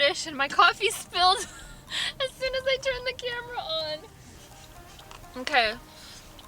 dish and my coffee spilled as soon as I turned the camera on. Okay,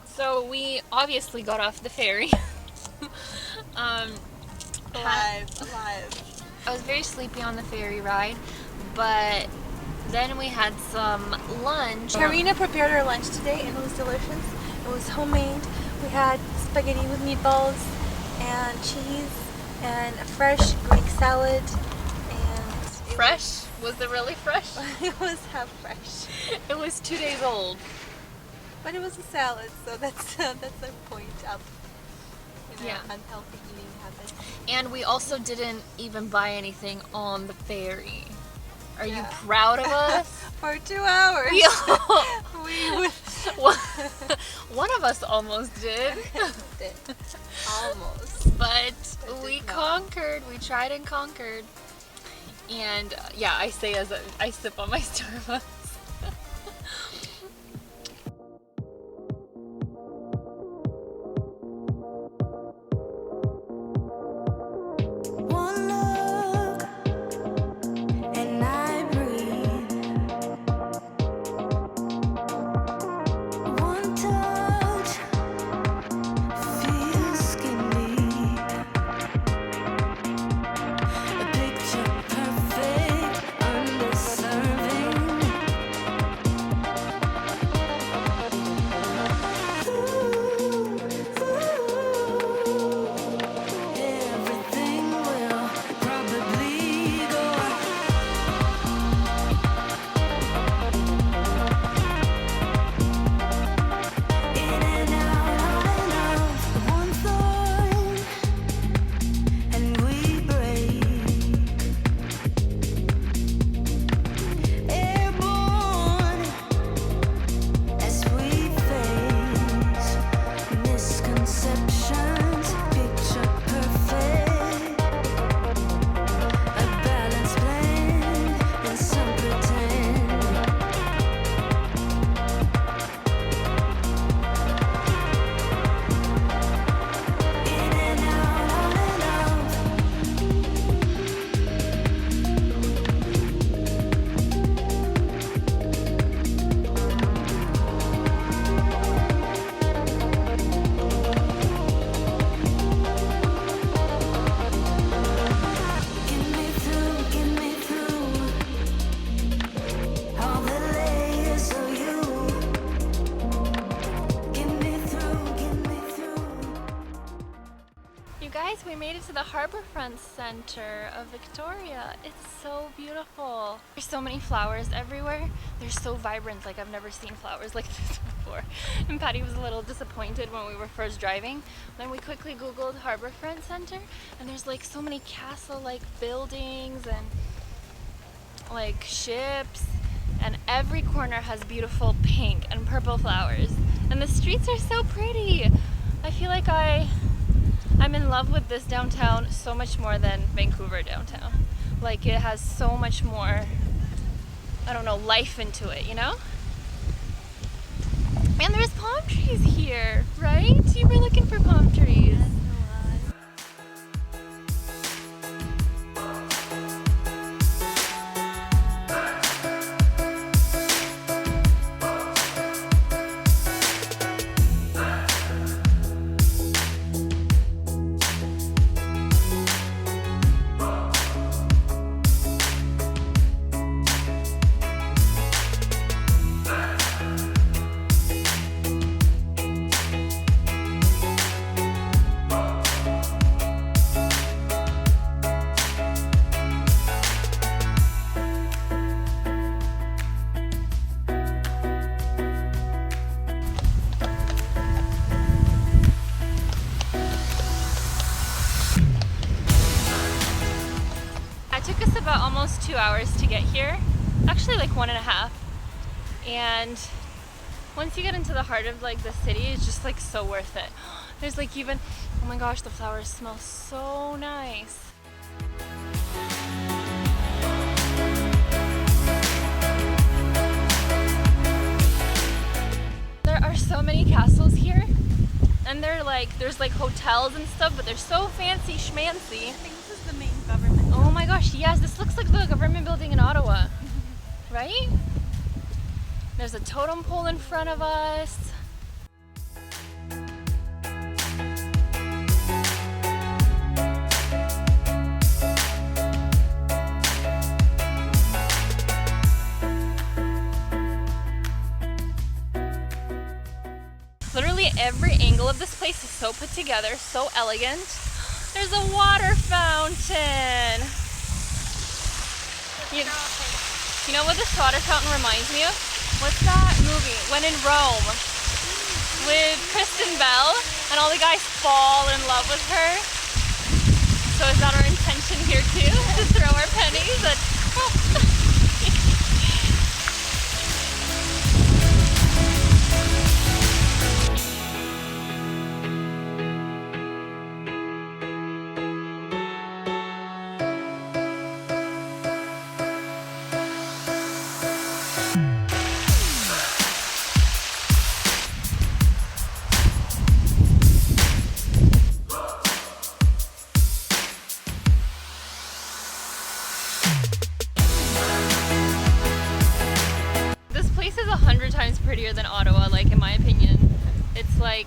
so we obviously got off the ferry. Alive. I was very sleepy on the ferry ride, but then we had some lunch. Carina prepared our lunch today and it was delicious. It was homemade. We had spaghetti with meatballs and cheese and a fresh Greek salad. And fresh? Was it really fresh? It was half fresh. It was 2 days old. But it was a salad, so that's a point of unhealthy eating habits. And we also didn't even buy anything on the ferry. Are you proud of us? For 2 hours. One of us almost did. Almost. But we conquered. We tried and conquered. And yeah, I say as I sip on my Starbucks. We made it to the Harbourfront Center of Victoria. It's so beautiful. There's so many flowers everywhere. They're so vibrant. Like, I've never seen flowers like this before. And Patty was a little disappointed when we were first driving. Then we quickly Googled Harbourfront Center, and there's like so many castle-like buildings and like ships, and every corner has beautiful pink and purple flowers. And the streets are so pretty. I feel like I'm in love with this downtown so much more than Vancouver downtown. Like, it has so much more, I don't know, life into it, you know? And there's palm trees here, right? You were looking for palm trees. About almost 2 hours to get here, actually like 1.5, and once you get into the heart of like the city, it's just like so worth it. There's like even, oh my gosh, the flowers smell so nice. There are so many castles here, And they're like, there's like hotels and stuff, but they're so fancy schmancy. I think this is the main government. Oh my gosh, yes, this looks like the government building in Ottawa, right? There's a totem pole in front of us. Literally every angle of this place is so put together, so elegant. There's a water fountain. You know what this water fountain reminds me of? What's that movie? When in Rome. With Kristen Bell, and all the guys fall in love with her. So is that our intention here too? To throw our pennies at... times prettier than Ottawa, like in my opinion. It's like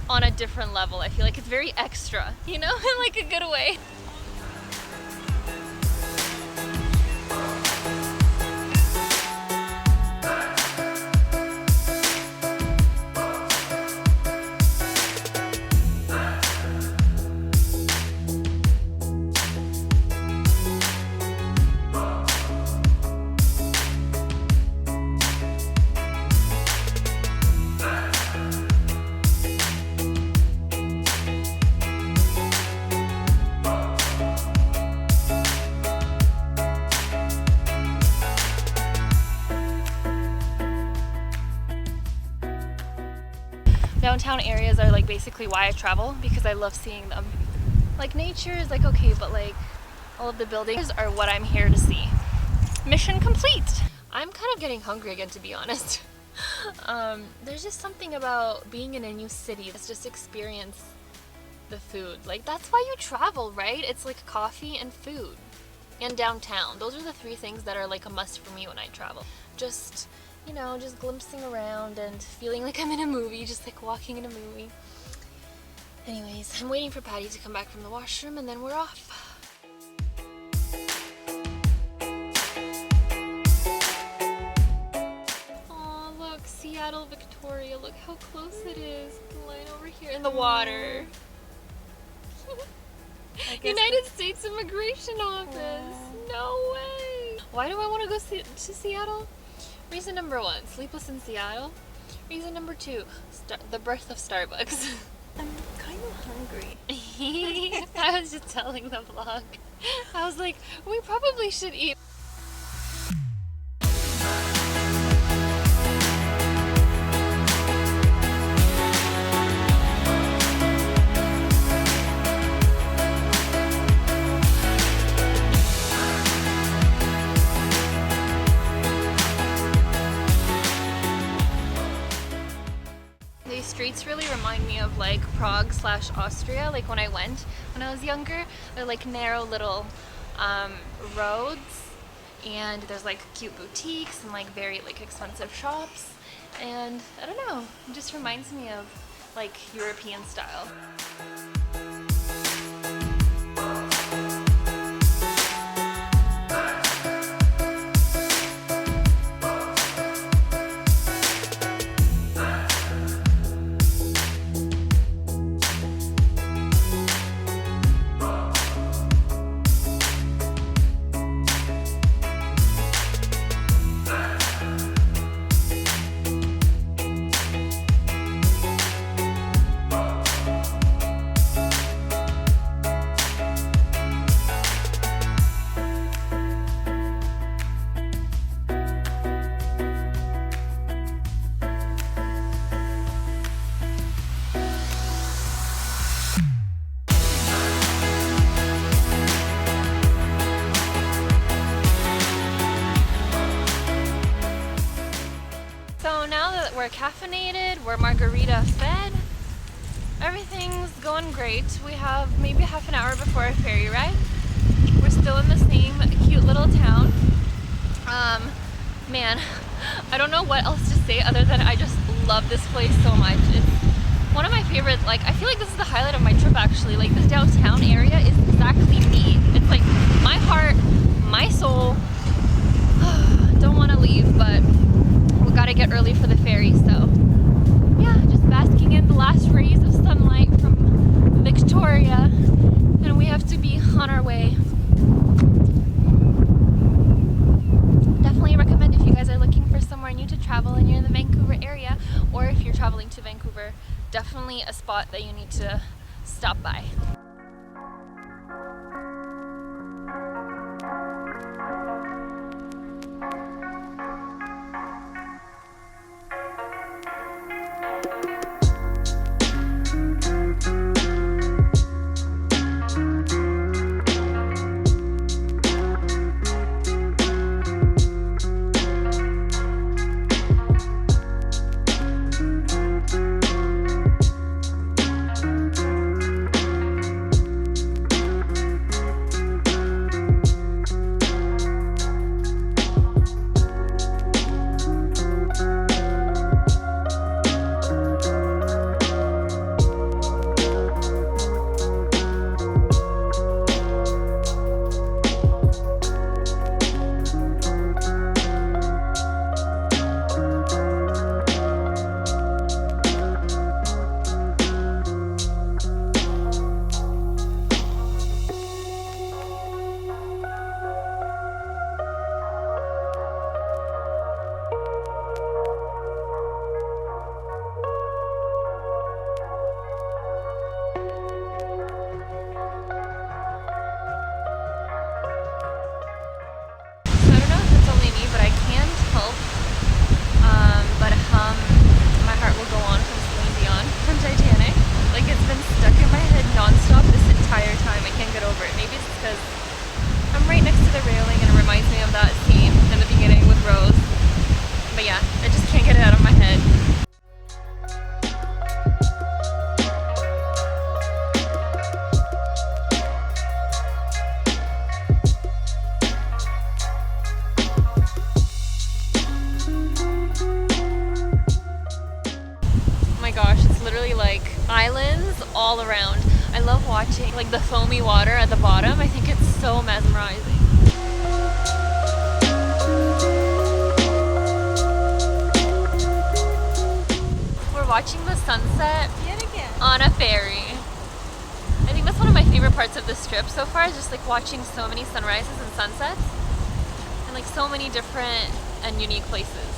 on a different level. I feel like it's very extra, you know, in like a good way. Downtown areas are like basically why I travel, because I love seeing them. Like nature is like okay, but like all of the buildings are what I'm here to see. Mission complete. I'm kind of getting hungry again, to be honest. There's just something about being in a new city. Let's just experience the food. Like that's why you travel, right? It's like coffee and food and downtown. Those are the three things that are like a must for me when I travel. Just, you know, just glimpsing around and feeling like I'm in a movie, just like walking in a movie. Anyways, I'm waiting for Patty to come back from the washroom and then we're off. Aw, look, Seattle, Victoria, look how close it is. The line over here in the water. United States Immigration Office. No way. Why do I want to go to Seattle? Reason number one, sleepless in Seattle. Reason number two, the birth of Starbucks. I'm kind of hungry. I was just telling the vlog. I was like, we probably should eat. Streets really remind me of like Prague / Austria. Like when I was younger, they're like narrow little roads, and there's like cute boutiques and like very like expensive shops, and I don't know, it just reminds me of like European style. We're caffeinated, we're margarita fed. Everything's going great. We have maybe half an hour before our ferry ride. We're still in the same cute little town. Man, I don't know what else to say other than I just love this place so much. It's one of my favorite, like, I feel like this is the highlight of my trip actually. Like, this downtown area is exactly me. It's like my heart, my soul. Don't want to leave, but we gotta get early for the ferry, so yeah, just basking in the last rays of sunlight from Victoria, and we have to be on our way. Definitely recommend if you guys are looking for somewhere new to travel and you're in the Vancouver area, or if you're traveling to Vancouver, definitely a spot that you need to stop by. Islands all around. I love watching like the foamy water at the bottom. I think it's so mesmerizing. We're watching the sunset on a ferry. I think that's one of my favorite parts of this trip so far, is just like watching so many sunrises and sunsets and like so many different and unique places.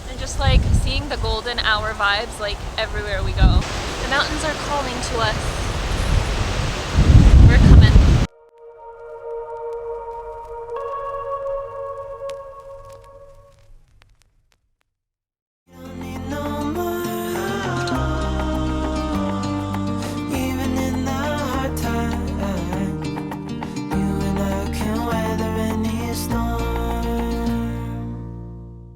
And just like seeing the golden hour vibes like everywhere we go. The mountains are calling to us.